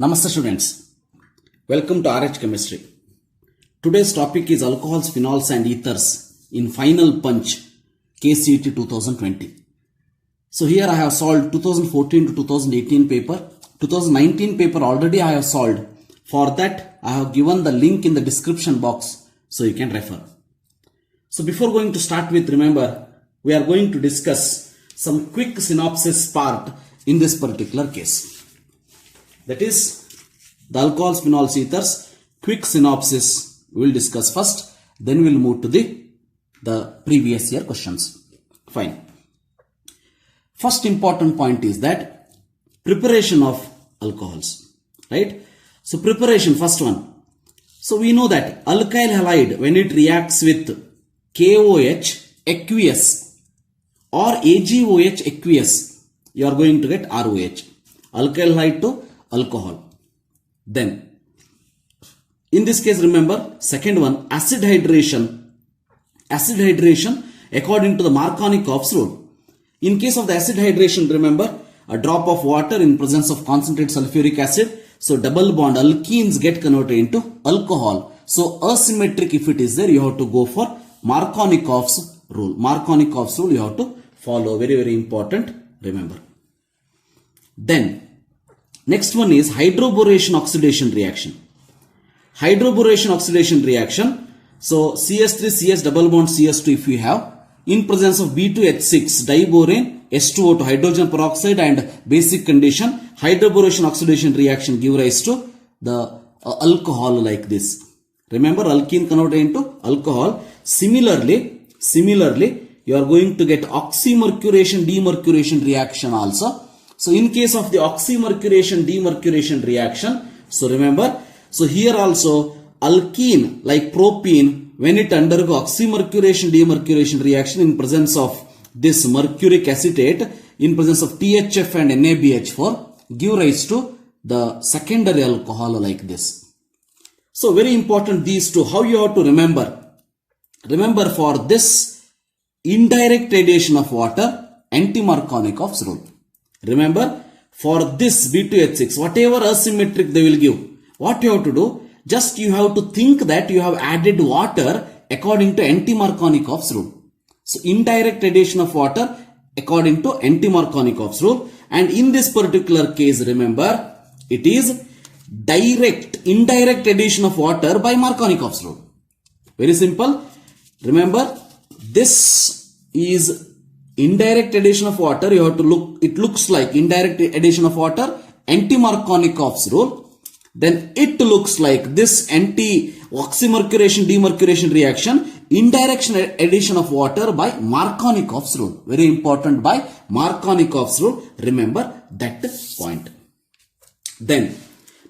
Namaste students, welcome to RH Chemistry. Today's topic is alcohols, phenols and ethers in final punch KCET 2020. So here I have solved 2014 to 2018 paper. 2019 paper already I have solved. For that I have given the link in the description box so you can refer. So before going to start with, remember we are going to discuss some quick synopsis part in this particular case. That is the alcohols, phenols, ethers, quick synopsis we will discuss first, then we will move to the previous year questions. Fine. First important point is that preparation of alcohols, right? So preparation, first one. So we know that alkyl halide, when it reacts with KOH aqueous or AgOH aqueous, you are going to get ROH. Alkyl halide to alcohol. Then in this case, remember second one, acid hydration according to the Markovnikov's rule. In case of the acid hydration, remember a drop of water in presence of concentrated sulfuric acid, so double bond alkenes get converted into alcohol. So asymmetric if it is there, you have to go for Markovnikov's rule. Markovnikov's rule you have to follow, very important, remember. Then next one is hydroboration oxidation reaction. Hydroboration oxidation reaction. So CS3 CS double bond CS2 if we have, in presence of B2H6 diborane S2O2 hydrogen peroxide and basic condition, hydroboration oxidation reaction give rise to the alcohol like this. Remember alkene converted into alcohol. Similarly you are going to get oxymercuration demercuration reaction also. So in case of the oxymercuration demercuration reaction, so remember, so here also alkene like propene, when it undergo oxymercuration demercuration reaction in presence of this mercuric acetate, in presence of THF and NaBH4, give rise to the secondary alcohol like this. So very important these two, how you have to remember. Remember for this indirect addition of water, anti-Markovnikov's rule. Remember for this B2H6, whatever asymmetric they will give, what you have to do, just you have to think that you have added water according to anti-Markovnikov's rule. So indirect addition of water according to anti-Markovnikov's rule, and in this particular case, remember it is indirect addition of water by Markovnikov's rule. Very simple. Remember this is indirect addition of water, you have to look, it looks like indirect addition of water, anti-Markovnikov's rule. Then it looks like this anti-oxymercuration demercuration reaction, indirect addition of water by Markovnikov's rule. Very important, by Markovnikov's rule. Remember that point. Then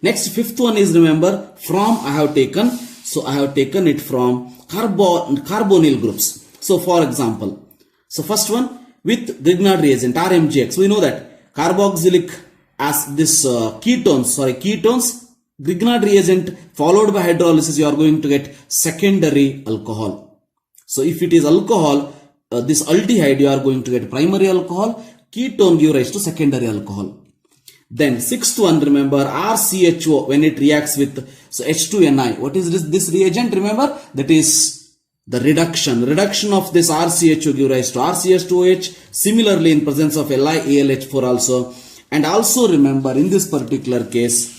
next fifth one is, remember from I have taken it from carbonyl groups. So for example, so first one with Grignard reagent RMGX, we know that carboxylic as this ketones, Grignard reagent followed by hydrolysis, you are going to get secondary alcohol. So if it is alcohol, this aldehyde, you are going to get primary alcohol, ketone give rise to secondary alcohol. Then sixth one, remember RCHO, when it reacts with H2Ni, what is this reagent? Remember that is the reduction of this RCHO give rise to RCH2OH, similarly in presence of LiAlH4 also. And also remember in this particular case,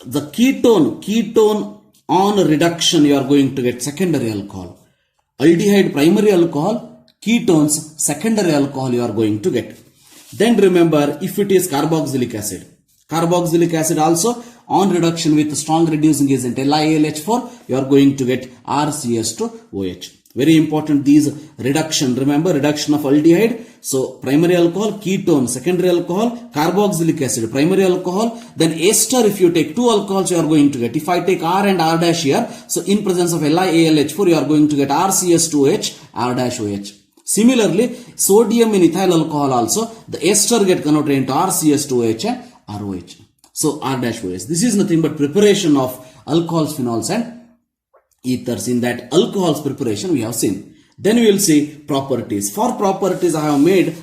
the ketone on reduction, you are going to get secondary alcohol. Aldehyde primary alcohol, ketones secondary alcohol you are going to get. Then remember if it is carboxylic acid also on reduction with strong reducing agent LiAlH4, you are going to get RCH2OH. Very important these reduction, remember reduction of aldehyde, so primary alcohol, ketone secondary alcohol, carboxylic acid primary alcohol, then ester if you take two alcohols you are going to get. If I take R and R dash here, so in presence of LiAlH4 you are going to get RCH2OH, R dash OH. Similarly, sodium in ethyl alcohol also, the ester get converted into RCH2OH and ROH. So R dash OH. This is nothing but preparation of alcohols, phenols and ethers. In that alcohols preparation we have seen. Then we will see properties. For properties I have made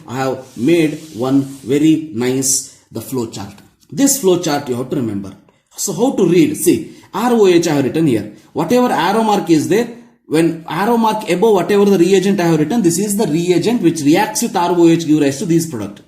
one very nice the flow chart. This flow chart you have to remember. So how to read? See, ROH I have written here. Whatever arrow mark is there, when arrow mark above whatever the reagent I have written, this is the reagent which reacts with ROH give rise to this product.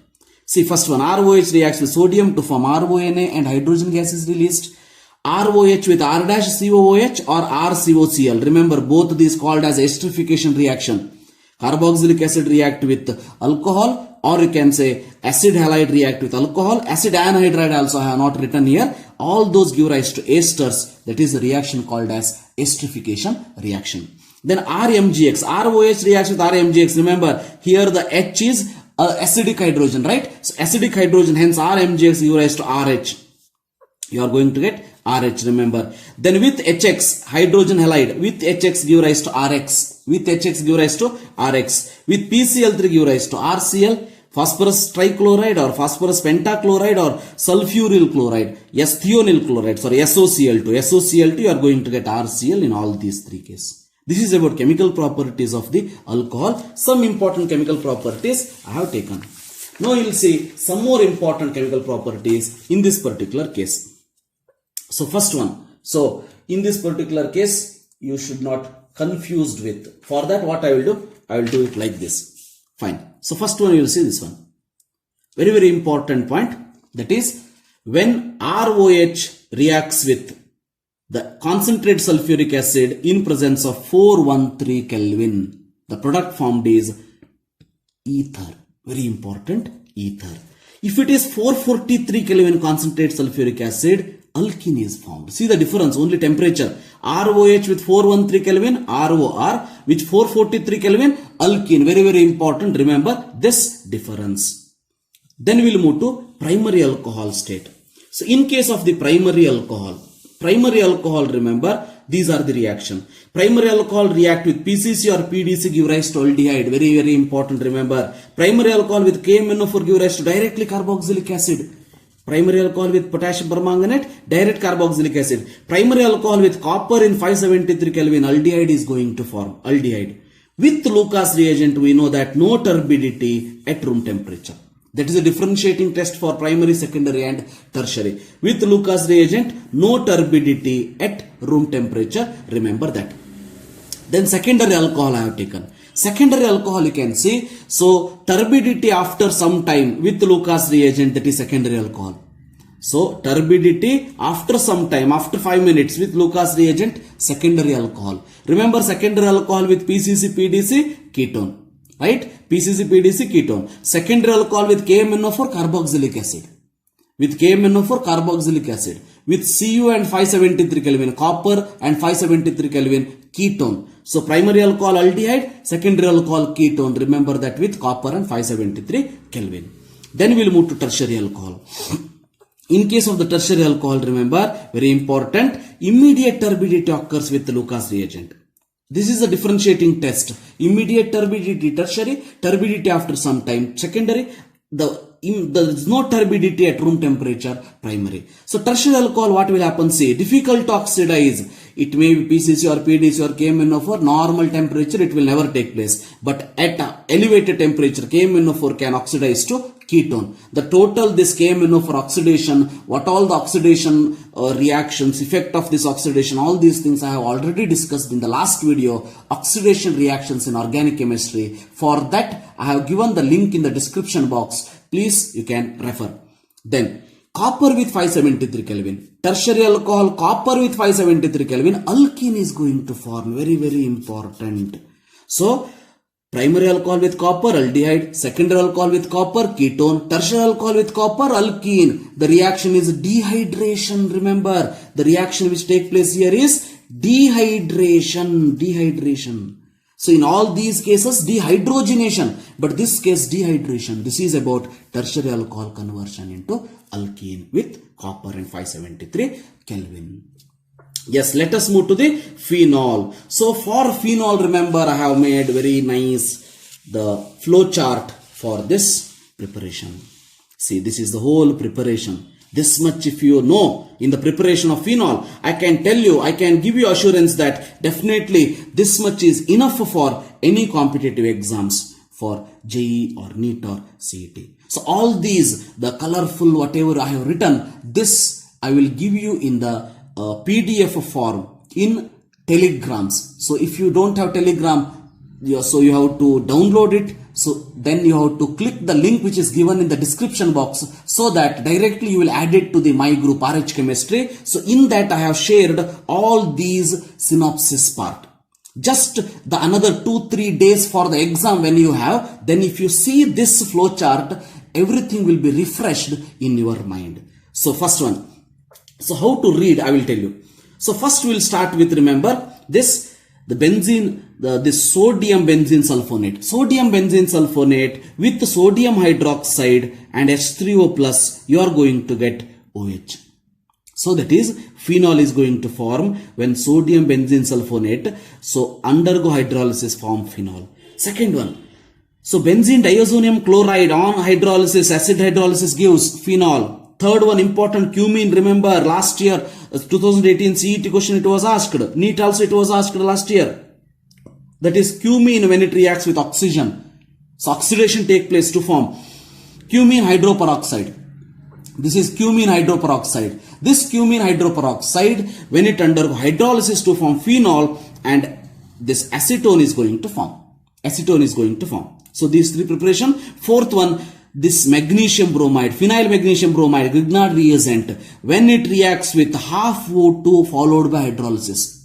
See, first one, ROH reacts with sodium to form RONA and hydrogen gas is released. ROH with R-COOH or RCOCl. Remember, both these called as esterification reaction. Carboxylic acid react with alcohol, or you can say acid halide react with alcohol. Acid anhydride also I have not written here. All those give rise to esters. That is the reaction called as esterification reaction. Then RMGX. ROH reacts with RMGX. Remember, here the H is acidic hydrogen, right? So acidic hydrogen, hence RMGX give rise to RH. You are going to get RH, remember. Then with HX, hydrogen halide, with HX give rise to RX. With HX give rise to RX. With PCl3 give rise to RCl, phosphorus trichloride or phosphorus pentachloride or sulfuryl chloride, thionil chloride, sorry, SOCl2. SOCl2 you are going to get RCl in all these three cases. This is about chemical properties of the alcohol. Some important chemical properties I have taken. Now you will see some more important chemical properties in this particular case. So first one, so in this particular case, you should not confused with. For that, what I will do? I will do it like this. Fine. So first one, you will see this one. Very, very important point. That is, when ROH reacts with the concentrate sulfuric acid in presence of 413 Kelvin, the product formed is ether. Very important, ether. If it is 443 Kelvin concentrate sulfuric acid, alkene is formed. See the difference, only temperature. ROH with 413 Kelvin, ROR with 443 Kelvin, alkene. Very, very important. Remember this difference. Then we will move to primary alcohol state. So in case of the primary alcohol, remember, these are the reaction. Primary alcohol react with PCC or PDC give rise to aldehyde. Very, very important. Remember, primary alcohol with KMNO4 give rise to directly carboxylic acid. Primary alcohol with potassium permanganate, direct carboxylic acid. Primary alcohol with copper in 573 Kelvin, aldehyde is going to form, aldehyde. With Lucas reagent, we know that no turbidity at room temperature. That is a differentiating test for primary, secondary and tertiary. With Lucas reagent, no turbidity at room temperature. Remember that. Then secondary alcohol I have taken. Secondary alcohol you can see. So turbidity after some time with Lucas reagent, that is secondary alcohol. So turbidity after some time, after 5 minutes with Lucas reagent, secondary alcohol. Remember secondary alcohol with PCC, PDC, ketone. Right? PCC, PDC, ketone. Secondary alcohol with KMNO4 carboxylic acid. With KMNO4 carboxylic acid. With Cu and 573 Kelvin, copper and 573 Kelvin, ketone. So primary alcohol aldehyde, secondary alcohol ketone. Remember that with copper and 573 Kelvin. Then we will move to tertiary alcohol. In case of the tertiary alcohol, remember, very important, immediate turbidity occurs with the Lucas reagent. This is a differentiating test. Immediate turbidity, tertiary, turbidity after some time, secondary, there is no turbidity at room temperature, primary. So tertiary alcohol, what will happen? See, difficult to oxidize. It may be PCC or PDC or KMNO4, normal temperature, it will never take place. But at elevated temperature, KMNO4 can oxidize to ketone. The total this KMNO4 oxidation, what all the oxidation reactions, effect of this oxidation, all these things I have already discussed in the last video, oxidation reactions in organic chemistry. For that, I have given the link in the description box. Please, you can refer. Then, copper with 573 Kelvin. Tertiary alcohol, copper with 573 Kelvin, alkene is going to form. Very, very important. So, primary alcohol with copper, aldehyde. Secondary alcohol with copper, ketone. Tertiary alcohol with copper, alkene. The reaction is dehydration. Remember, the reaction which takes place here is dehydration. So in all these cases, dehydrogenation, but this case dehydration. This is about tertiary alcohol conversion into alkene with copper and 573 Kelvin. Yes, let us move to the phenol. So for phenol, remember, I have made very nice the flow chart for this preparation. See, this is the whole preparation. This much if you know in the preparation of phenol, I can tell you, I can give you assurance that definitely this much is enough for any competitive exams. for JEE or NEET or CET. So all these, the colorful whatever I have written, this I will give you in the PDF form in Telegrams. So if you don't have Telegram, so you have to download it. So then you have to click the link which is given in the description box, so that directly you will add it to the my group RH Chemistry. So in that I have shared all these synopsis part. Just the another 2-3 days for the exam when you have, then if you see this flow chart, everything will be refreshed in your mind. So first one. So how to read, I will tell you. So first we will start with, remember this, the benzene, this sodium benzene sulfonate. Sodium benzene sulfonate with sodium hydroxide and H3O plus, you are going to get OH. So that is, phenol is going to form when sodium benzene sulfonate, so undergo hydrolysis form phenol. Second one, so benzene diazonium chloride on hydrolysis, acid hydrolysis gives phenol. Third one, important, cumene. Remember last year 2018 CET question it was asked, NEET also it was asked last year. That is cumene when it reacts with oxygen. So oxidation take place to form cumene hydroperoxide. This is cumene hydroperoxide. This cumene hydroperoxide, when it undergo hydrolysis to form phenol, and this acetone is going to form. Acetone is going to form. So these three preparation. Fourth one, this magnesium bromide, phenyl magnesium bromide, Grignard reagent, when it reacts with half O2 followed by hydrolysis.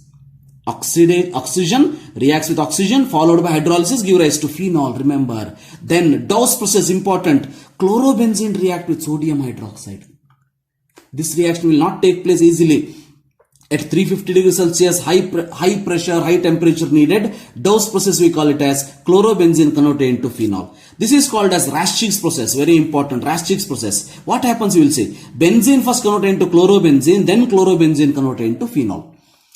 Oxygen reacts with oxygen followed by hydrolysis, give rise to phenol, remember. Then Dawes process, important, chlorobenzene react with sodium hydroxide. This reaction will not take place easily. At 350 degrees Celsius, high pressure, high temperature needed. Dawes process we call it as chlorobenzene converted into phenol. This is called as Raschig's process, very important, Raschig's process. What happens, you will see, benzene first converted into chlorobenzene, then chlorobenzene converted into phenol.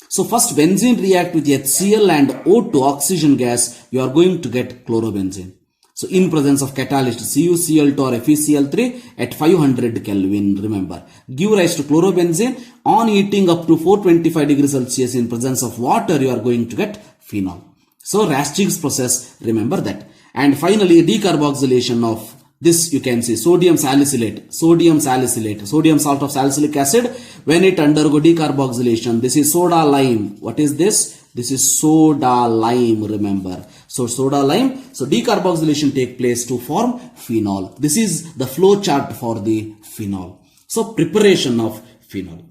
So first benzene react with HCl and O2 oxygen gas, you are going to get chlorobenzene. So in presence of catalyst CuCl2 or FeCl3 at 500 Kelvin, remember, give rise to chlorobenzene. On heating up to 425 degrees Celsius in presence of water, you are going to get phenol. So Raschig's process, remember that. And finally decarboxylation of this, you can see sodium salicylate, sodium salt of salicylic acid, when it undergo decarboxylation, this is soda lime. What is this? This is soda lime, remember. So soda lime, so decarboxylation take place to form phenol. This is the flow chart for the phenol. So preparation of phenol.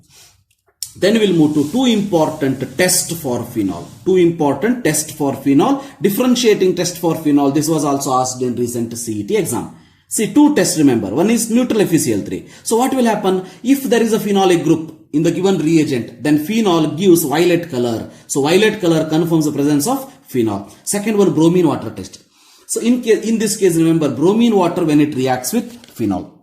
Then we'll move to two important tests for phenol. Two important tests for phenol. Differentiating test for phenol. This was also asked in recent CET exam. See, two tests, remember. One is neutral FeCl3. So what will happen if there is a phenolic group in the given reagent? Then phenol gives violet color. So violet color confirms the presence of phenol. Second one, bromine water test. So in this case, remember, bromine water when it reacts with phenol.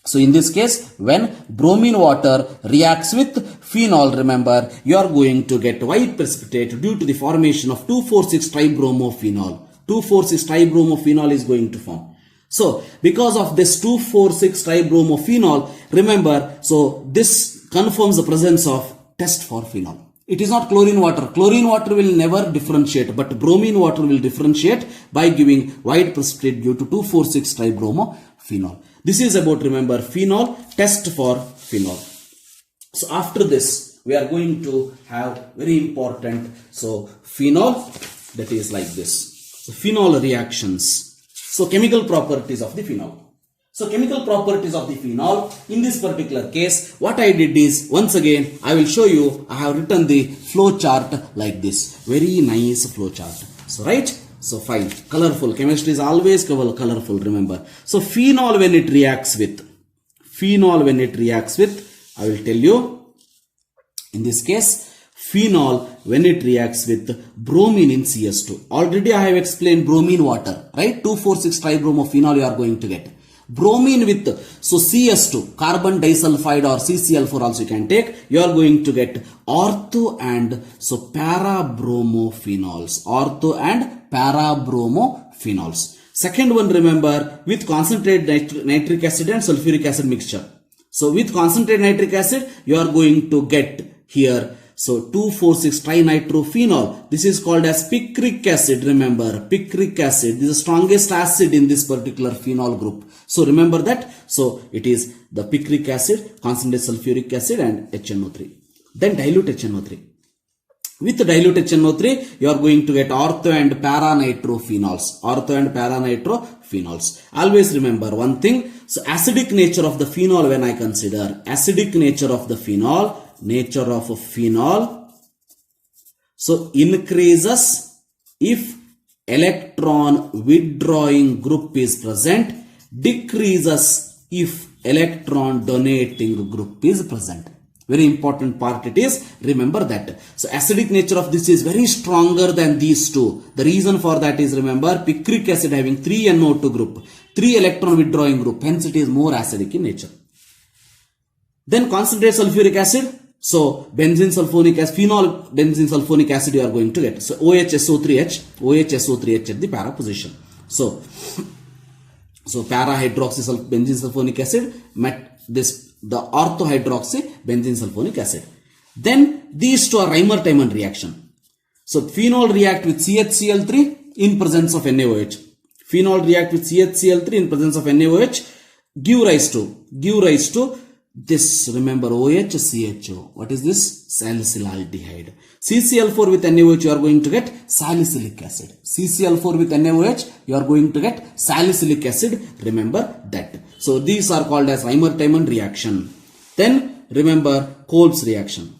So in this case, when bromine water reacts with phenol, remember, you are going to get white precipitate due to the formation of 2,4,6-tribromophenol. 2,4,6-tribromophenol is going to form. So because of this 2,4,6-tribromophenol, remember, so this confirms the presence of test for phenol. It is not chlorine water. Chlorine water will never differentiate, but bromine water will differentiate by giving white precipitate due to 2,4,6-tribromophenol. This is about, remember, phenol, test for phenol. So after this, we are going to have very important, so phenol, that is like this. So phenol reactions. So chemical properties of the phenol. So chemical properties of the phenol, in this particular case, what I did is, once again, I will show you, I have written the flow chart like this. Very nice flow chart. So right? So fine, colorful. Chemistry is always colorful, remember. So phenol when it reacts with, I will tell you, in this case, phenol when it reacts with bromine in CS2. Already I have explained bromine water, right? 2,4,6-tribromophenol you are going to get. Bromine with, so CS2, carbon disulfide or CCl4 also you can take, you are going to get ortho and so parabromopphenols. Ortho and parabromopphenols. Second one, remember, with concentrated nitric acid and sulfuric acid mixture. So with concentrated nitric acid, you are going to get here So 2,4,6 trinitrophenol. This is called as picric acid. Remember, picric acid. This is the strongest acid in this particular phenol group. So remember that. So it is the picric acid, concentrated sulfuric acid and HNO3. Then dilute HNO3. With dilute HNO3, you are going to get ortho and para-nitrophenols. Ortho and para-nitrophenols. Always remember one thing. So acidic nature of the phenol when I consider. Acidic nature of the phenol. Nature of a phenol. So increases if electron withdrawing group is present. Decreases if electron donating group is present. Very important part it is. Remember that. So acidic nature of this is very stronger than these two. The reason for that is, remember, picric acid having 3 NO2 group, 3 electron withdrawing group. Hence it is more acidic in nature. Then concentrated sulfuric acid. So benzene sulfonic acid, phenol benzene sulfonic acid you are going to get. So OHSO3H, OHSO3H at the para position. So para hydroxy benzene sulfonic acid met this the orthohydroxy benzene sulfonic acid. Then these two are Reimer-Tiemann reaction. So phenol react with CHCl3 in presence of NaOH. Phenol react with CHCl3 in presence of NaOH. Give rise to this. Remember, OHCHO. What is this? Salicylaldehyde. CCl4 with NaOH you are going to get salicylic acid. CCl4 with NaOH you are going to get salicylic acid. Remember that. So these are called as Reimer-Tiemann reaction. Then remember Kolb's reaction.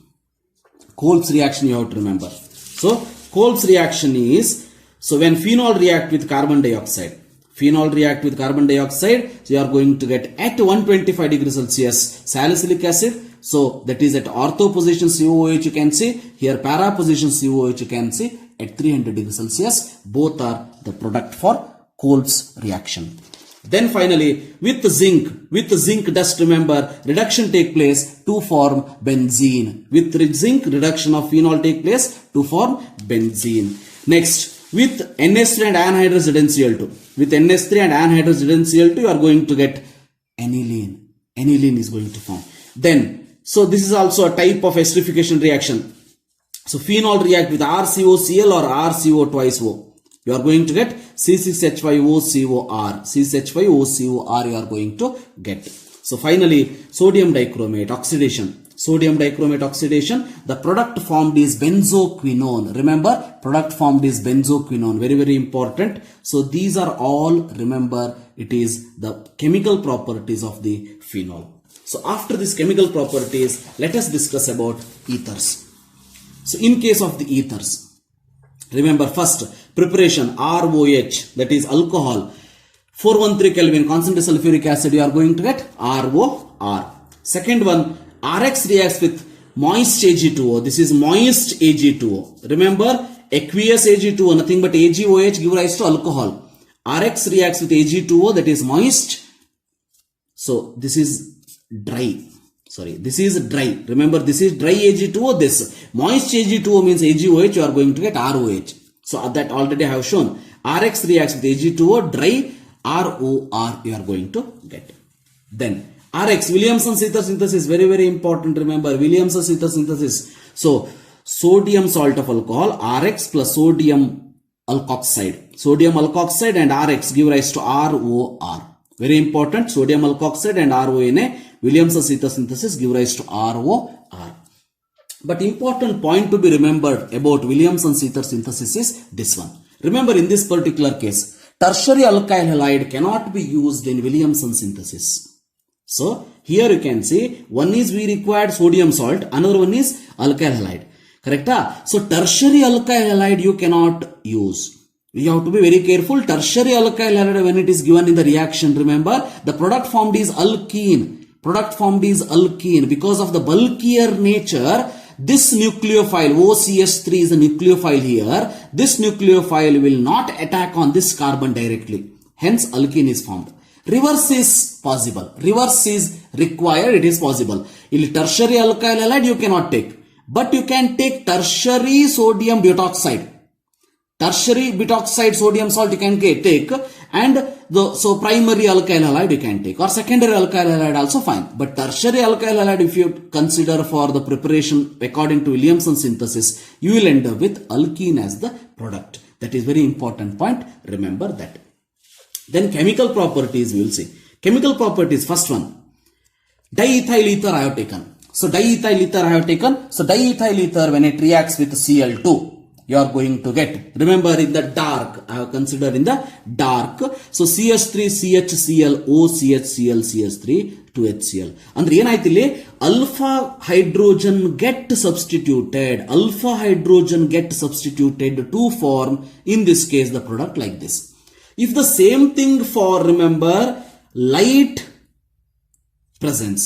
Kolb's reaction you have to remember. So Kolb's reaction is, so when phenol react with carbon dioxide, so you are going to get at 125 degrees Celsius salicylic acid. So that is at ortho position COOH you can see. Here para position COOH you can see at 300 degrees Celsius. Both are the product for Kolb's reaction. Then finally, with zinc dust, remember, reduction take place to form benzene. With zinc, reduction of phenol take place to form benzene. Next, with NS3 and anhydrous ZnCl2. With NS3 and anhydrous ZnCl2, you are going to get aniline. Aniline is going to form. Then, so this is also a type of esterification reaction. So phenol react with RCOCl or RCO twice O. You are going to get C6H5OCOR. C6H5OCOR you are going to get. So finally, sodium dichromate oxidation. Sodium dichromate oxidation. The product formed is benzoquinone. Remember, product formed is benzoquinone. Very, very important. So these are all, remember, it is the chemical properties of the phenol. So after these chemical properties, let us discuss about ethers. So in case of the ethers, remember first preparation ROH, that is alcohol, 413 Kelvin concentrated sulfuric acid you are going to get ROR. Second one, RX reacts with moist Ag2O. This is moist Ag2O. Remember, aqueous Ag2O, nothing but AgOH give rise to alcohol. RX reacts with Ag2O, that is moist. So this is dry. Sorry, this is dry. Remember, this is dry Ag2O. This moist Ag2O means AgOH. You are going to get ROH. So that already I have shown. RX reacts with Ag2O. Dry ROR you are going to get. Then RX, Williamson-Ether synthesis, very, very important. Remember, Williamson-Ether synthesis. So sodium salt of alcohol, RX plus sodium alkoxide. Sodium alkoxide and RX give rise to ROR. Very important. Sodium alkoxide and RONA, Williamson-Ether synthesis give rise to ROR. But important point to be remembered about Williamson-Ether synthesis is this one. Remember, in this particular case, tertiary alkyl halide cannot be used in Williamson synthesis. So here you can see one is we required sodium salt, another one is alkyl halide. Correct? So tertiary alkyl halide you cannot use. You have to be very careful. Tertiary alkyl halide, when it is given in the reaction, remember the product formed is alkene. Product formed is alkene. Because of the bulkier nature, this nucleophile OCH3 is a nucleophile here. This nucleophile will not attack on this carbon directly. Hence alkene is formed. Reverse is possible. Reverse is required. It is possible. In tertiary alkyl halide you cannot take. But you can take tertiary sodium butoxide. Tertiary butoxide sodium salt you can take, And so primary alkyl halide you can take, or secondary alkyl halide also fine. But tertiary alkyl halide, if you consider for the preparation according to Williamson synthesis, you will end up with alkene as the product. That is very important point. Remember that. Then chemical properties we will see. Chemical properties, first one, diethyl ether I have taken. So diethyl ether I have taken. So diethyl ether, when it reacts with Cl2, you are going to get, remember in the dark, I have considered in the dark. So CH3, CHCl, OCHCl, CH3, 2HCl. Andre ಏನಾಯ್ತಿಲ್ಲಿ alpha hydrogen get substituted to form, in this case, the product like this. If the same thing for, remember, light presence,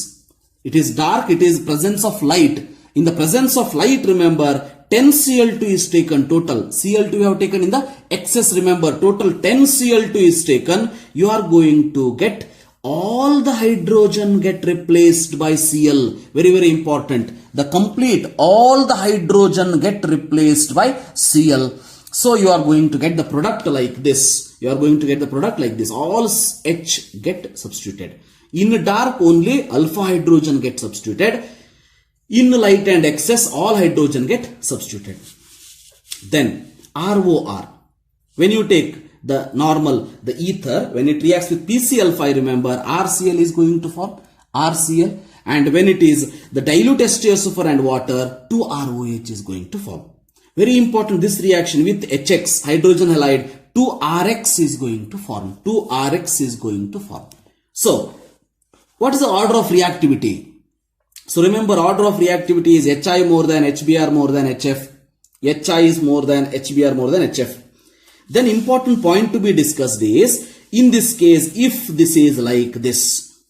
it is dark, it is presence of light. In the presence of light, remember, 10 Cl2 is taken total. Cl2 you have taken in the excess, remember, total 10 Cl2 is taken. You are going to get all the hydrogen get replaced by Cl. Very, very important. The complete, all the hydrogen get replaced by Cl. So you are going to get the product like this. You are going to get the product like this. All H get substituted. In dark only alpha hydrogen get substituted. In light and excess, all hydrogen get substituted. Then ROR. When you take the normal, the ether, when it reacts with PCl5, remember, RCl is going to form RCl. And when it is the dilute H2SO4 and water, 2ROH is going to form. Very important, this reaction with HX, hydrogen halide, 2RX is going to form. 2RX is going to form. So, what is the order of reactivity? So remember, order of reactivity is HI more than HBr more than HF. HI is more than HBr more than HF. Then important point to be discussed is, in this case, if this is like this.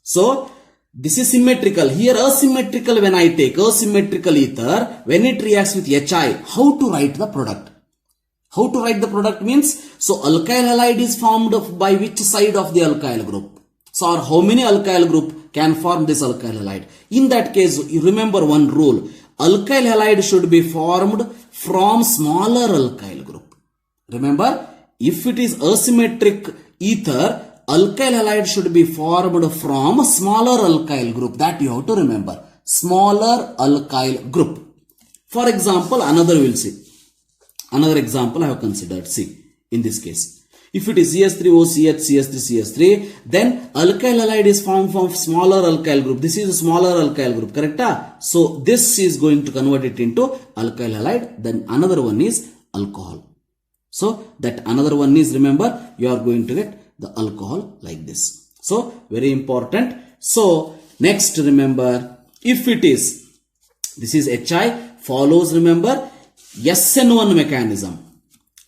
So this is symmetrical. Here asymmetrical, when I take asymmetrical ether, when it reacts with HI, how to write the product? How to write the product means, so alkyl halide is formed by which side of the alkyl group? So or how many alkyl group can form this alkyl halide? In that case, you remember one rule. Alkyl halide should be formed from smaller alkyl group. Remember, if it is asymmetric ether, alkyl halide should be formed from smaller alkyl group. That you have to remember. Smaller alkyl group. For example, another we'll see. Another example I have considered. See, in this case. If it is CH3OCH, CH3CH3, then alkyl halide is formed from smaller alkyl group. This is a smaller alkyl group, correct? So this is going to convert it into alkyl halide. Then another one is alcohol. So that another one is, remember, you are going to get the alcohol like this. So very important. So next, remember, if it is, this is HI, follows, remember, SN1 mechanism.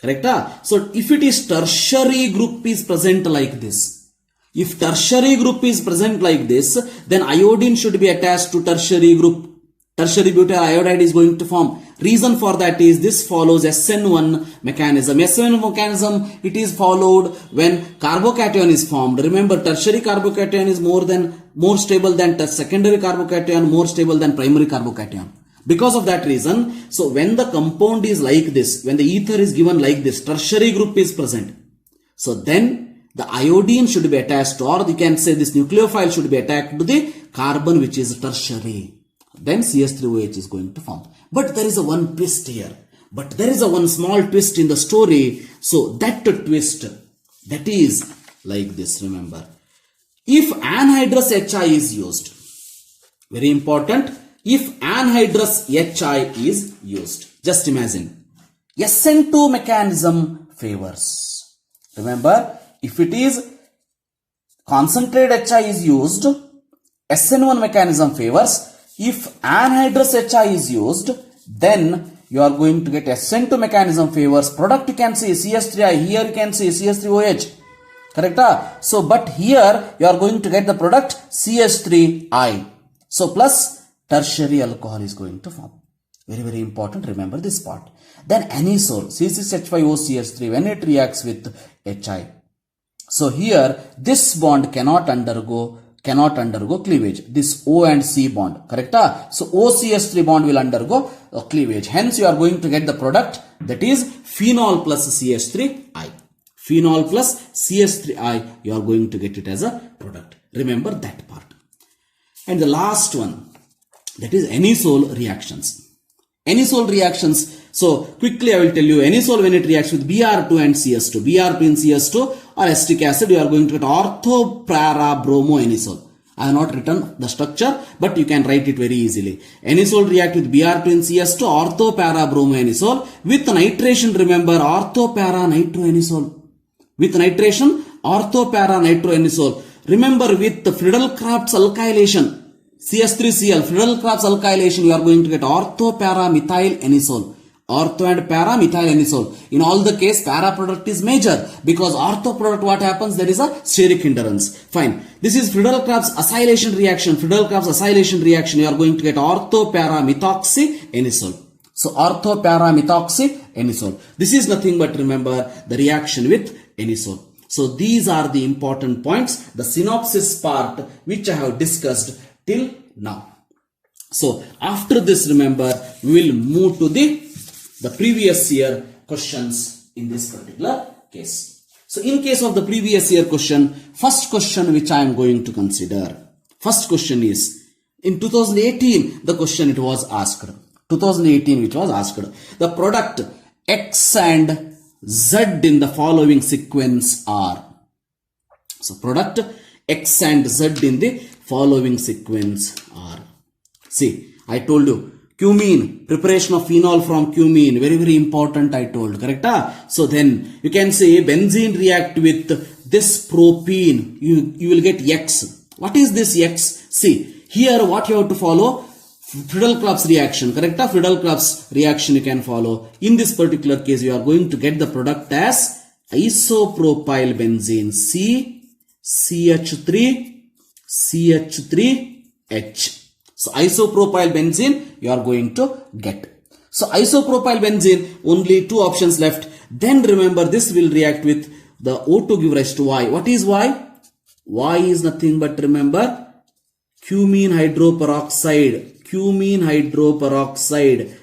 Correct? So if it is tertiary group is present like this, if tertiary group is present like this, then iodine should be attached to tertiary group. Tertiary butyl iodide is going to form. Reason for that is this follows SN1 mechanism. SN1 mechanism, it is followed when carbocation is formed. Remember, tertiary carbocation is more stable than secondary carbocation, more stable than primary carbocation. Because of that reason, so when the compound is like this, when the ether is given like this, tertiary group is present. So then the iodine should be attached to, or you can say this nucleophile should be attached to the carbon which is tertiary. Then CH3OH is going to form. But there is a one twist here. But there is a one small twist in the story. So that twist, that is like this, remember. If anhydrous HI is used, very important, if anhydrous HI is used, just imagine, SN2 mechanism favors. Remember, if it is concentrated HI is used, SN1 mechanism favors. If anhydrous HI is used, then you are going to get SN2 mechanism favors. Product you can see CH3I, here you can see CH3OH. Correct? So, but here you are going to get the product CH3I. So, plus tertiary alcohol is going to form. Very, very important. Remember this part. Then anisole, C6H5OCH3, when it reacts with HI. So, here this bond cannot undergo cleavage. This O and C bond, correct? So OCH3 bond will undergo cleavage. Hence you are going to get the product that is phenol plus CH3I. Phenol plus CS3I, you are going to get it as a product. Remember that part. And the last one, that is anisole reactions. Anisole reactions. So quickly I will tell you, anisole when it reacts with Br2 and CS2, Br2 and CS2 or acetic acid, you are going to get ortho-para-bromo-anisole. I have not written the structure, but you can write it very easily. Anisole react with Br2 and CS2, ortho-para-bromo-anisole. With nitration, remember, ortho-para-nitroanisole. With nitration, ortho-para-nitroanisole. Remember, with the Friedel-Crafts alkylation, CS3Cl, Friedel-Crafts alkylation, you are going to get ortho-para-methyl-anisole. Ortho and para-methyl-anisole. In all the case, para product is major, because ortho product, what happens? There is a steric hindrance. Fine. This is Friedel-Crafts acylation reaction. Friedel-Crafts acylation reaction, you are going to get ortho-para-methoxy-anisole. So ortho-para-methoxy-anisole. This is nothing but, remember, the reaction with anisole. So these are the important points, the synopsis part which I have discussed till now. So after this, remember, we will move to the previous year questions in this particular case. So in case of the previous year question, first question which I am going to consider. First question is, in 2018, the question it was asked. 2018 which was asked. The product X and Z in the following sequence are. So product X and Z in the following sequence are. See, I told you, cumene, preparation of phenol from cumene, very, very important, I told, correct? So then you can say benzene react with this propene, you will get X. What is this X? See, here what you have to follow? Friedel-Crafts reaction, correct? Friedel-Crafts reaction you can follow. In this particular case, you are going to get the product as isopropyl benzene, CH3H. So isopropyl benzene you are going to get. So isopropyl benzene, only two options left. Then remember, this will react with the O2 give rise to Y. What is Y? Y is nothing but, remember, cumene hydroperoxide,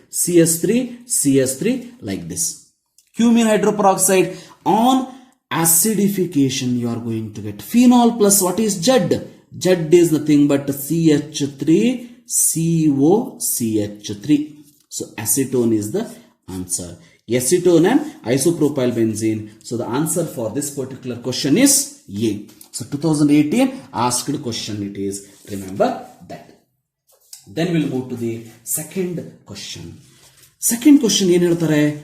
CS3 like this. Cumene hydroperoxide, on acidification you are going to get phenol plus what is Z? Z is nothing but CH3COCH3. So acetone is the answer. Acetone and isopropyl benzene. So the answer for this particular question is A. So 2018 asked question it is. Remember that. Then we'll move to the second question. Second question,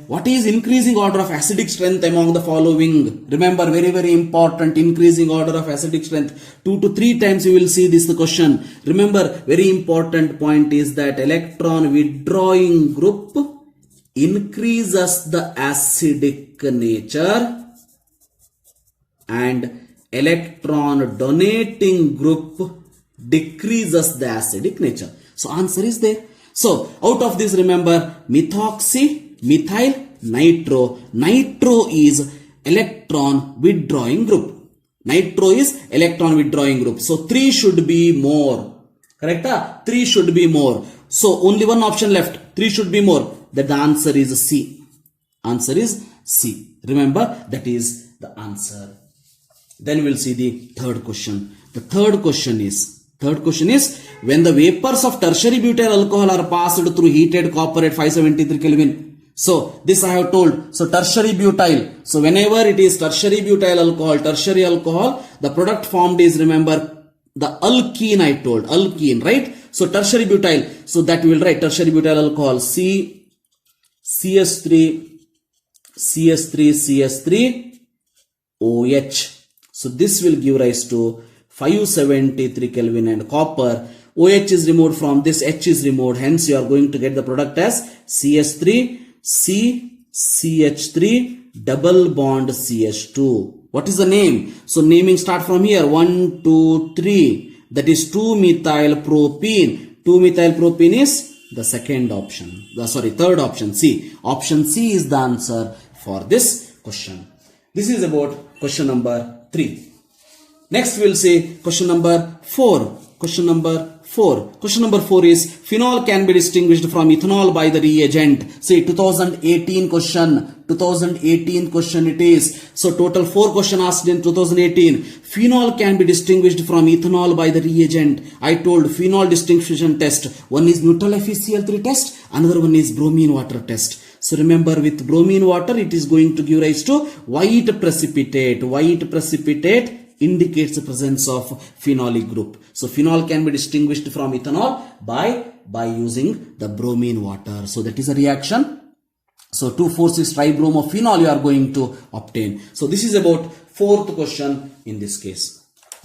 what is increasing order of acidic strength among the following? Remember, very, very important, increasing order of acidic strength. 2 to 3 times you will see this the question. Remember, very important point is that electron withdrawing group increases the acidic nature and electron donating group decreases the acidic nature. So answer is there. So out of this, remember, methoxy, methyl, nitro. Nitro is electron withdrawing group. Nitro is electron withdrawing group. So 3 should be more. Correct? 3 should be more. So only one option left. 3 should be more. That the answer is C. Answer is C. Remember, that is the answer. Then we'll see the third question. The third question is, when the vapors of tertiary butyl alcohol are passed through heated copper at 573 Kelvin. So this I have told. So tertiary butyl. So whenever it is tertiary butyl alcohol, the product formed is, remember, the alkene I told. Alkene, right? So tertiary butyl. So that we will write tertiary butyl alcohol CS3OH. So this will give rise to 573 Kelvin and copper. OH is removed from this, H is removed. Hence you are going to get the product as CH3 double bond CH2. What is the name? So naming start from here. 1, 2, 3. That is 2-methyl propene. 2-methyl propene is the second option. Third option, C. Option C is the answer for this question. This is about question number 3. Next we'll say question number 4. Question number 4. Question number 4 is phenol can be distinguished from ethanol by the reagent. See, 2018 question. 2018 question it is. So total 4 question asked in 2018. Phenol can be distinguished from ethanol by the reagent. I told phenol distinction test. One is neutral FeCl3 test. Another one is bromine water test. So remember, with bromine water, it is going to give rise to white precipitate. White precipitate indicates the presence of phenolic group. So phenol can be distinguished from ethanol by using the bromine water. So that is a reaction. So 2,4,6 tribromophenol you are going to obtain. So this is about 4th question in this case.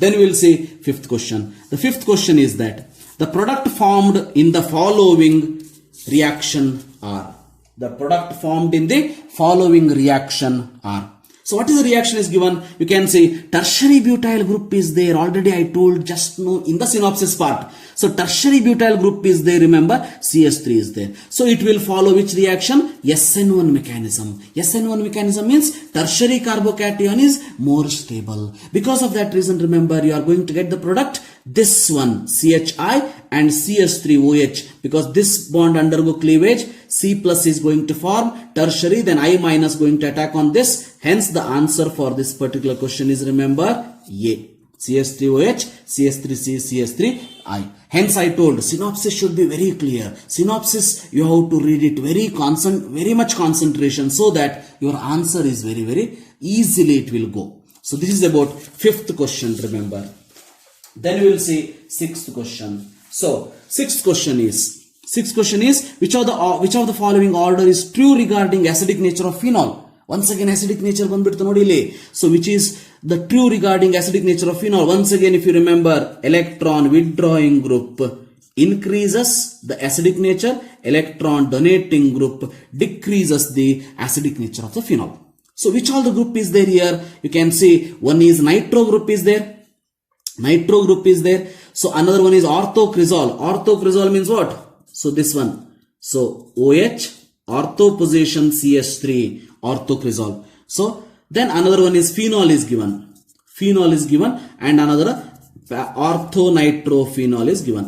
Then we will see 5th question. The 5th question is that the product formed in the following reaction are. The product formed in the following reaction are. So what is the reaction is given? You can say tertiary butyl group is there. Already I told just now in the synopsis part. So tertiary butyl group is there. Remember, CS3 is there. So it will follow which reaction? SN1 mechanism. SN1 mechanism means tertiary carbocation is more stable. Because of that reason, remember, you are going to get the product this one, CHI and CS3OH, because this bond undergo cleavage, C plus is going to form tertiary, then I minus going to attack on this. Hence the answer for this particular question is, remember, A. CS3OH, CS3C, CS3I. Hence I told synopsis should be very clear. Synopsis, you have to read it very much concentration, so that your answer is very easily it will go. So this is about 5th question, remember. Then we will see 6th question. So 6th question is which of the following order is true regarding acidic nature of phenol? Once again acidic nature ಬಂದ್ಬಿಡ್ತು ನೋಡಿ ಇಲ್ಲಿ. So which is the true regarding acidic nature of phenol? Once again, if you remember, electron withdrawing group increases the acidic nature, electron donating group decreases the acidic nature of the phenol. So which all the group is there here? You can see one is nitro group is there. Nitro group is there. So another one is orthocresol. Orthocresol means what? So this one. So OH, ortho position CH3, orthocresol. So then another one is phenol is given. Phenol is given, and another orthonitrophenol is given.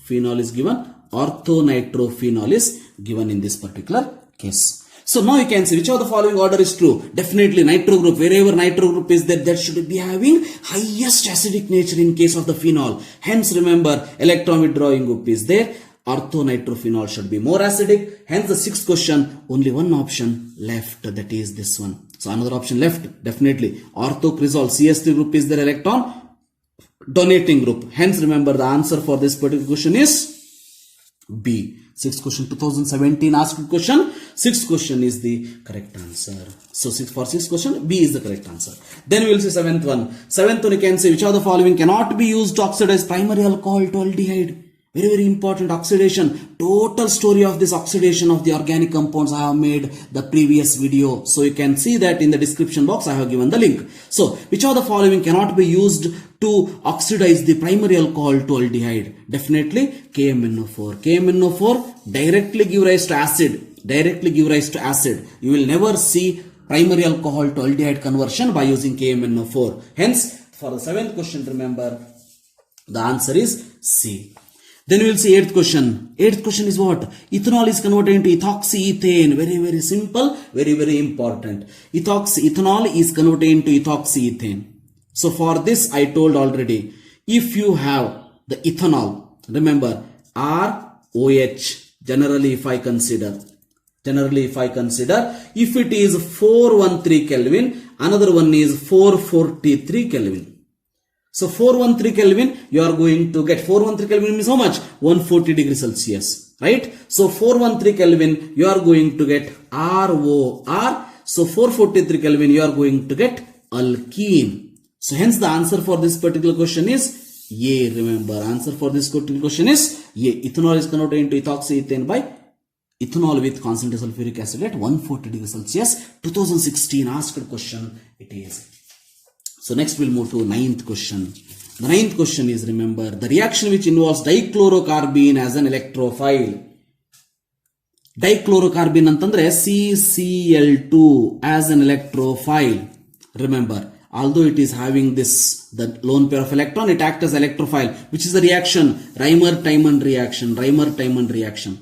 Phenol is given, orthonitrophenol is given in this particular case. So now you can see which of the following order is true. Definitely nitro group. Wherever nitro group is there, that should be having highest acidic nature in case of the phenol. Hence remember, electron withdrawing group is there. Orthonitrophenol should be more acidic. Hence the 6th question, only one option left, that is this one. So another option left, definitely orthocresol, CS3 group is there, electron donating group. Hence remember, the answer for this particular question is B. 6th question, 2017 asked question. 6th question is the correct answer. So for 6th question, B is the correct answer. Then we will see 7th one. 7th one, you can say which of the following cannot be used to oxidize primary alcohol to aldehyde? Very important, oxidation. Total story of this oxidation of the organic compounds I have made the previous video. So you can see that in the description box I have given the link. So which of the following cannot be used to oxidize the primary alcohol to aldehyde? Definitely KMNO4. KMNO4 directly give rise to acid. You will never see primary alcohol to aldehyde conversion by using KMNO4. Hence for the 7th question, remember, the answer is C. Then we will see 8th question. 8th question is what? Ethanol is converted into ethoxyethane. Very simple, very important. Ethanol is converted into ethoxyethane. So for this I told already, if you have the ethanol, remember ROH, generally if I consider, if it is 413 Kelvin, another one is 443 Kelvin. So 413 Kelvin, you are going to get 413 Kelvin means how much? 140 degrees Celsius, right? So 413 Kelvin, you are going to get ROR. So 443 Kelvin, you are going to get alkene. So hence the answer for this particular question is A. Remember, answer for this particular question is A. Ethanol is converted into ethoxyethane by ethanol with concentrated sulfuric acid at 140 degrees Celsius. 2016 asked question it is. So next we'll move to 9th question. The 9th question is, remember, the reaction which involves dichlorocarbene as an electrophile. Dichlorocarbene antandre CCl2 as an electrophile. Remember, although it is having this, the lone pair of electron, it acts as electrophile, which is the reaction, Reimer-Tiemann reaction, Reimer-Tiemann reaction.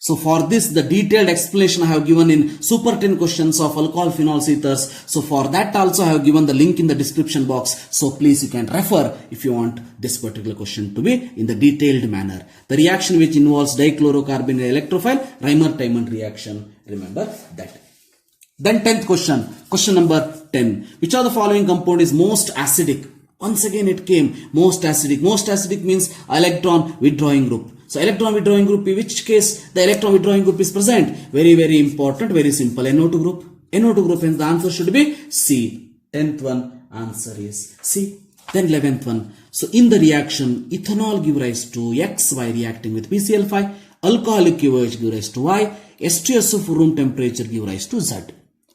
So for this, the detailed explanation I have given in super 10 questions of alcohol phenols ethers. So for that also I have given the link in the description box. So please you can refer if you want this particular question to be in the detailed manner. The reaction which involves dichlorocarbon electrophile, Reimer-Tiemann reaction. Remember that. Then 10th question, question number 10. Which of the following compound is most acidic? Once again it came, most acidic. Most acidic means electron withdrawing group. So electron withdrawing group, in which case the electron withdrawing group is present. Very, very important, very simple. NO2 group. NO2 group, hence the answer should be C. 10th one, answer is C. Then 11th one. So in the reaction, ethanol give rise to X by reacting with PCl5. Alcoholic KOH give rise to Y. H2SO for room temperature give rise to Z.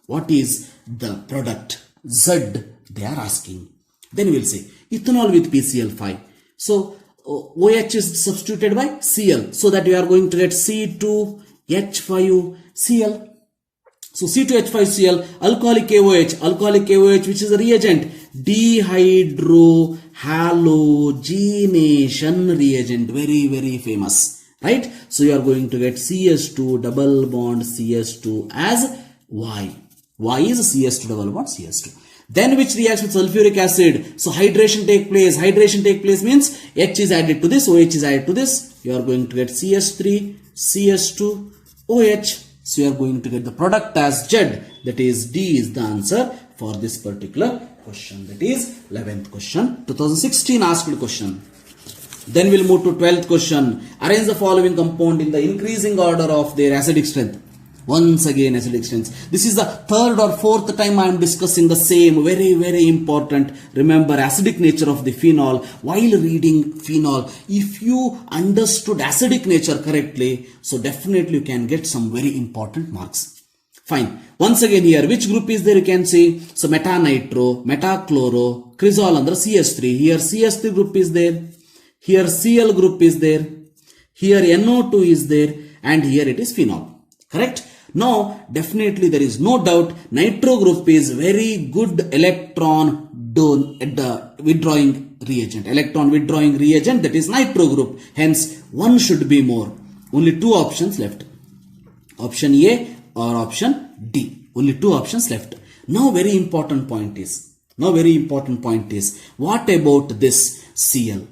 What is the product? Z, they are asking. Then we will say ethanol with PCl5. So OH is substituted by Cl, so that we are going to get C2H5Cl. So C2H5Cl, alcoholic KOH, which is a reagent, dehydrohalogenation reagent, very, very famous, right? So you are going to get CS2 double bond CS2 as Y. Y is CS2 double bond CS2. Then which reacts with sulfuric acid? So hydration take place. Hydration take place means H is added to this, OH is added to this. You are going to get CS3, CS2, OH. So you are going to get the product as Z. That is D is the answer for this particular question. That is 11th question. 2016 asked question. Then we'll move to 12th question. Arrange the following compound in the increasing order of their acidic strength. Once again acidic strengths. This is the third or fourth time I am discussing the same. Very, very important. Remember acidic nature of the phenol. While reading phenol, if you understood acidic nature correctly, so definitely you can get some very important marks. Fine. Once again here, which group is there you can see? So metanitro, metachloro, cresol under CS3. Here CS3 group is there. Here Cl group is there. Here NO2 is there. And here it is phenol. Correct? Now, definitely there is no doubt nitro group is very good electron withdrawing reagent. Electron withdrawing reagent, that is nitro group. Hence, one should be more. Only two options left. Option A or option D. Only two options left. Now, very important point is, what about this Cl?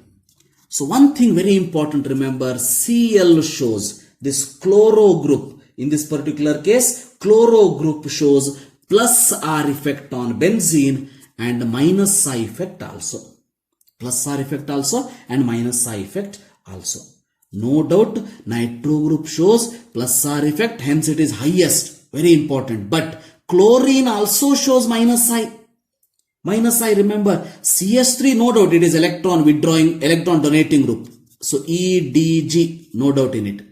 So, one thing very important, remember, Cl shows this chloro group. In this particular case, chloro group shows plus R effect on benzene and minus I effect also. Plus R effect also and minus I effect also. No doubt, nitro group shows plus R effect, hence it is highest. Very important. But chlorine also shows minus I. Minus I, remember, CS3, no doubt it is electron withdrawing, electron donating group. So EDG, no doubt in it.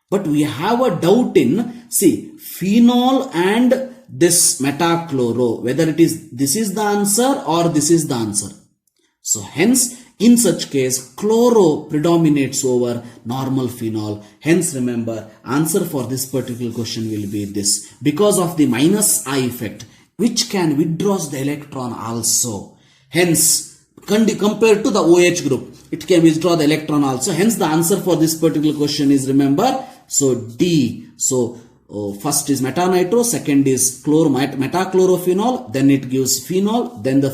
But we have a doubt in, see, phenol and this metachloro, whether it is, this is the answer or this is the answer. So hence, in such case, chloro predominates over normal phenol. Hence, remember, answer for this particular question will be this. Because of the minus I effect, which can withdraws the electron also. Hence, compared to the OH group, it can withdraw the electron also. Hence, the answer for this particular question is, remember, so D. So first is metanitro, second is metachlorophenol, then it gives phenol, then the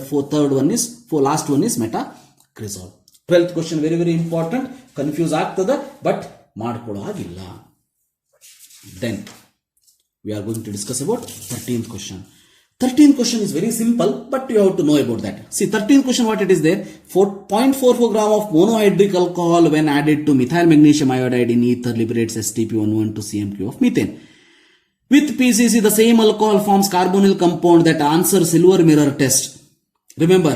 last one is metacresol. 12th question very, very important. Confuse ಆಗ್ತದೆ, but ಮಾಡ್ಕೊಳ್ಳೋ ಹಾಗಿಲ್ಲ. Then we are going to discuss about 13th question. 13th question is very simple, but you have to know about that. See, 13th question, what it is there? 0.44 gram of monohydric alcohol when added to methyl magnesium iodide in ether liberates STP112 CMQ of methane. With PCC, the same alcohol forms carbonyl compound that answers silver mirror test. Remember,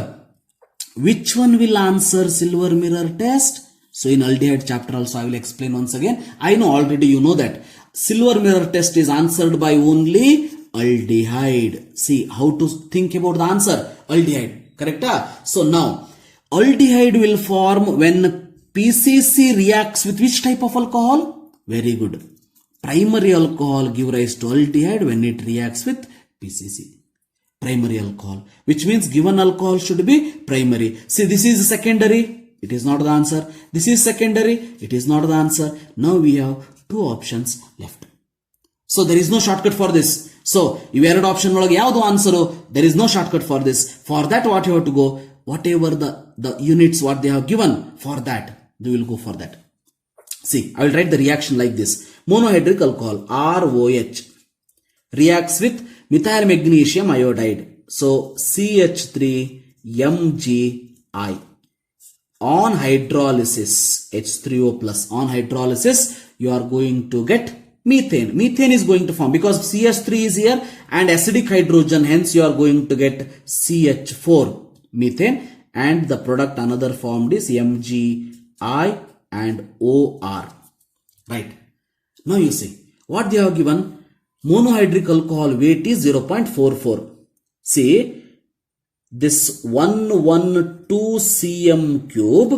which one will answer silver mirror test? So in aldehyde chapter also I will explain once again. I know already you know that. Silver mirror test is answered by only aldehyde. See how to think about the answer. Aldehyde. Correct? So now, aldehyde will form when PCC reacts with which type of alcohol? Very good. Primary alcohol give rise to aldehyde when it reacts with PCC. primary alcohol, which means given alcohol should be primary. See, this is secondary, it is not the answer. This is secondary, it is not the answer. Now we have two options left. So there is no shortcut for this. So ivered option ಒಳಗೆ ಯಾವುದು answer, there is no shortcut for this. For that what you have to go, whatever the units what they have given, for that they will go for that. See, I will write the reaction like this. Monohydric alcohol ROH reacts with methyl magnesium iodide. So CH3MgI. On hydrolysis, H3O plus, on hydrolysis you are going to get methane. Methane is going to form because CH3 is here and acidic hydrogen, hence you are going to get CH4 methane, and the product another formed is MgI and OR. Right. Now you see what they have given. Monohydric alcohol weight is 0.44. See, this 112 cm cube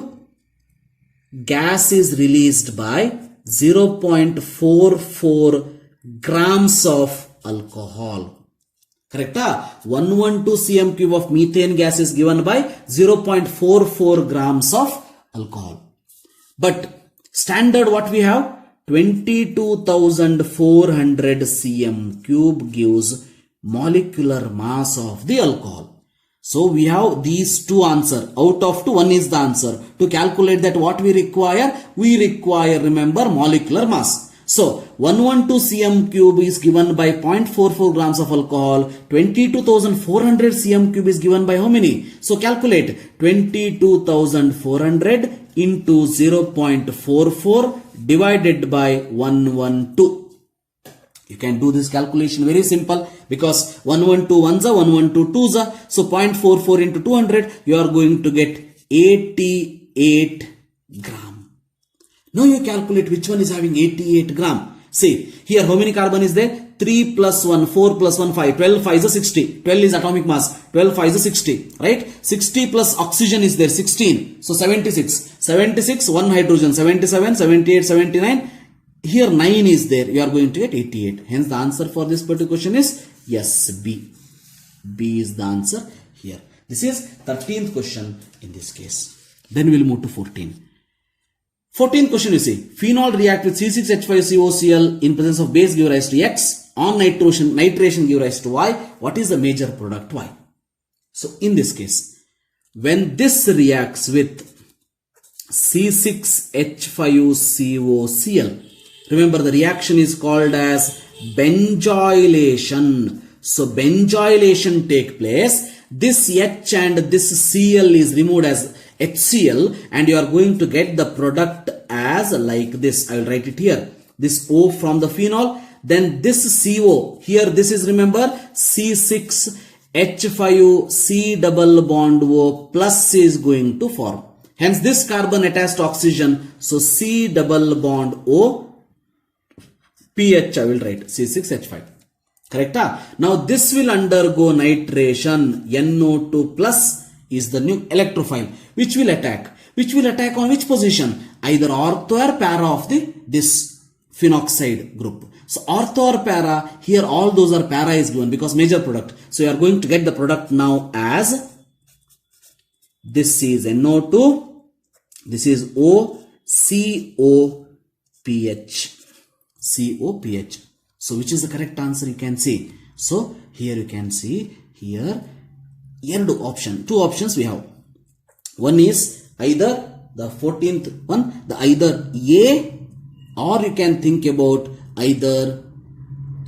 gas is released by 0.44 grams of alcohol. Correct? 112 cm cube of methane gas is given by 0.44 grams of alcohol. But standard what we have, 22,400 cm cube gives molecular mass of the alcohol. So we have these two answer. Out of two, one is the answer. To calculate that what we require, remember, molecular mass. So 112 cm cube is given by 0.44 grams of alcohol. 22,400 cm cube is given by how many? So calculate 22,400 into 0.44 divided by 112. You can do this calculation very simple because 112 ones are 112 twos are. So 0.44 into 200, you are going to get 88 gram. Now you calculate which one is having 88 gram. See, here how many carbon is there? 3 plus 1, 4 plus 1, 5. 12 5 is a 60. 12 is atomic mass. 12 5 is a 60. Right? 60 plus oxygen is there, 16. So 76. 76, 1 hydrogen, 77, 78, 79. Here 9 is there. You are going to get 88. Hence the answer for this particular question is yes, B. B is the answer here. This is 13th question in this case. Then we will move to 14. 14th question you see. Phenol react with C6H5COCl in presence of base give rise to X. On nitration give rise to Y. What is the major product Y? So in this case, when this reacts with C6H5COCl, remember the reaction is called as benzoylation. So benzoylation take place. This H and this Cl is removed as HCl and you are going to get the product as like this. I will write it here. This O from the phenol. Then this CO. Here this is, remember, C6H5C double bond O plus is going to form. Hence this carbon attached to oxygen. So C double bond O PH I will write C6H5. Correct? Now this will undergo nitration. NO2 plus is the new electrophile which will attack. Which will attack on which position? Either ortho or para of this phenoxide group. So ortho or para, here all those are para is given because major product. So you are going to get the product now as this is NO2, this is COPH. COPH. So which is the correct answer you can see. So here you can see here two options we have. One is either the 14th one, the either A, or you can think about either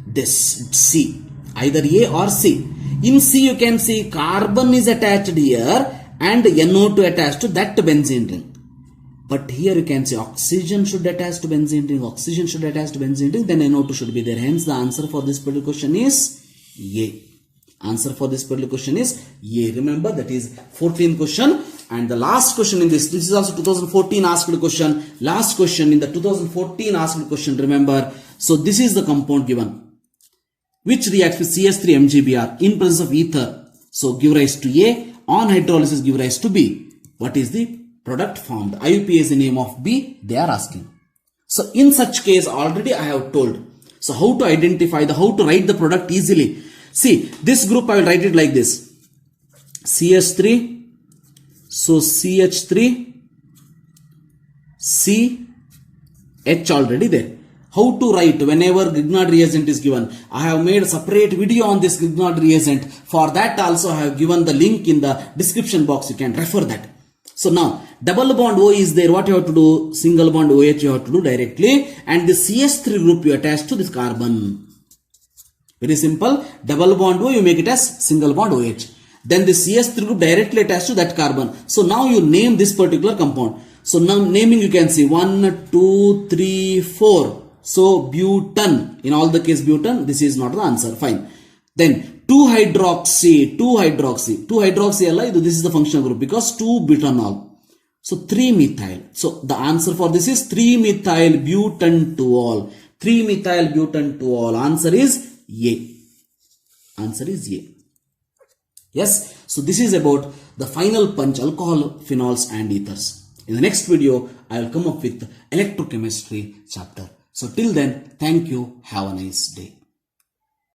this C, either A or C. In C you can see carbon is attached here and NO2 attached to that benzene ring. But here you can say oxygen should attach to benzene ring, oxygen should attach to benzene ring, then NO2 should be there. Hence the answer for this particular question is A. Answer for this particular question is A. Remember, that is 14th question. And the last question in this is also 2014 asked question. Last question in the 2014 asked question, remember. So this is the compound given, which reacts with CH3MgBr in presence of ether. So give rise to A, on hydrolysis give rise to B. What is the product formed? IUPAC is the name of B, they are asking. So in such case already I have told. So how to identify how to write the product easily. See, this group I will write it like this. CH3, so CH3, CH already there. How to write whenever Grignard reagent is given? I have made a separate video on this Grignard reagent. For that also I have given the link in the description box. You can refer that. So now double bond O is there. What you have to do? Single bond OH you have to do directly, and the CH3 group you attach to this carbon. Very simple. Double bond O you make it as single bond OH. Then the CH3 group directly attached to that carbon. So now you name this particular compound. So now naming you can see 1, 2, 3, 4. So butan. In all the case butan. This is not the answer. Fine. Then 2-hydroxy. 2-hydroxy alla, this is the functional group because 2-butanol. So 3-methyl. So the answer for this is 3-methyl butanol. 3-methyl butanol. Answer is A. Answer is A. Yes. So this is about the final punch, alcohol, phenols and ethers. In the next video, I will come up with electrochemistry chapter. So till then, thank you. Have a nice day.